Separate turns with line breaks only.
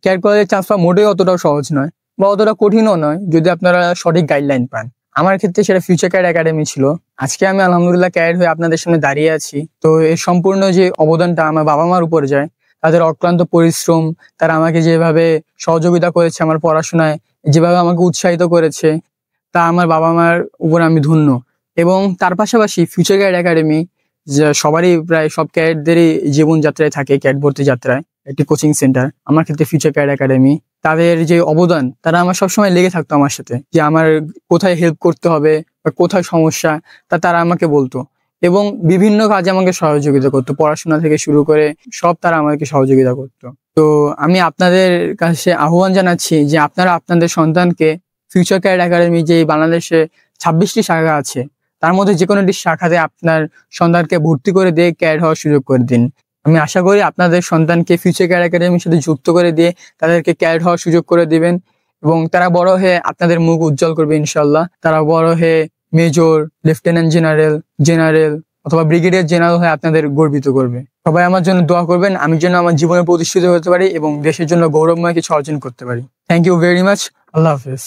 CAD কলেজে chance পাওয়া মোটেই অতটাও সহজ নয় বা অতটা কঠিনও নয় যদি আপনারা সঠিক গাইডলাইন পান। আমার ক্ষেত্রে সেটা ফিউচার ক্যাড একাডেমি ছিল। আজকে আমি আলহামদুলিল্লাহ ক্যাড হয়ে আপনাদের সামনে দাঁড়িয়ে আছি। তো এর সম্পূর্ণ যে অবদানটা আমার বাবা মার উপরে যায়, তাদের অক্লান্ত পরিশ্রম, তারা আমাকে যেভাবে সহযোগিতা করেছে আমার পড়াশোনায়, যেভাবে আমাকে উৎসাহিত করেছে, তা আমার বাবা মার উপর আমি ধন্য। এবং তার পাশাপাশি ফিউচার ক্যাড একাডেমি সবারই প্রায় সব ক্যাডদেরই জীবনযাত্রায় থাকে, ক্যাড ভর্তি যাত্রায় একটি কোচিং সেন্টার। আমার ক্ষেত্রে ফিউচার ক্যাড একাডেমি, তাদের যে অবদান, তারা আমার সবসময় লেগে থাকতো আমার সাথে, যে আমার কোথায় হেল্প করতে হবে বা কোথায় সমস্যা তা তারা আমাকে বলতো এবং বিভিন্ন কাজে আমাকে সহযোগিতা করতো, পড়াশোনা থেকে শুরু করে সব তারা আমাকে সহযোগিতা করতো। তো আমি আপনাদের কাছে আহ্বান জানাচ্ছি যে আপনারা আপনাদের সন্তানকে ফিউচার ক্যাড একাডেমি, যে বাংলাদেশে 26টি শাখা আছে, তার মধ্যে যে কোনো একটি শাখাতে আপনার সন্তানকে ভর্তি করে দিয়ে ক্যাড হওয়ার সুযোগ করে দিন। আমি আশা করি আপনাদের সন্তানকে ফিউচার ক্যাড একাডেমির সাথে যুক্ত করে দিয়ে তাদেরকে ক্যাড হওয়ার সুযোগ করে দিবেন এবং তারা বড় হয়ে আপনাদের মুখ উজ্জ্বল করবে ইনশাল্লাহ। তারা বড় হয়ে মেজর, লেফটেন্যান্ট জেনারেল, জেনারেল অথবা ব্রিগেডিয়ার জেনারেল হয়ে আপনাদের গর্বিত করবে। সবাই আমার জন্য দোয়া করবেন, আমি যেন আমার জীবনে প্রতিষ্ঠিত হতে পারি এবং দেশের জন্য গৌরবময় কিছু অর্জন করতে পারি। Thank you very much. আল্লাহ হাফেজ।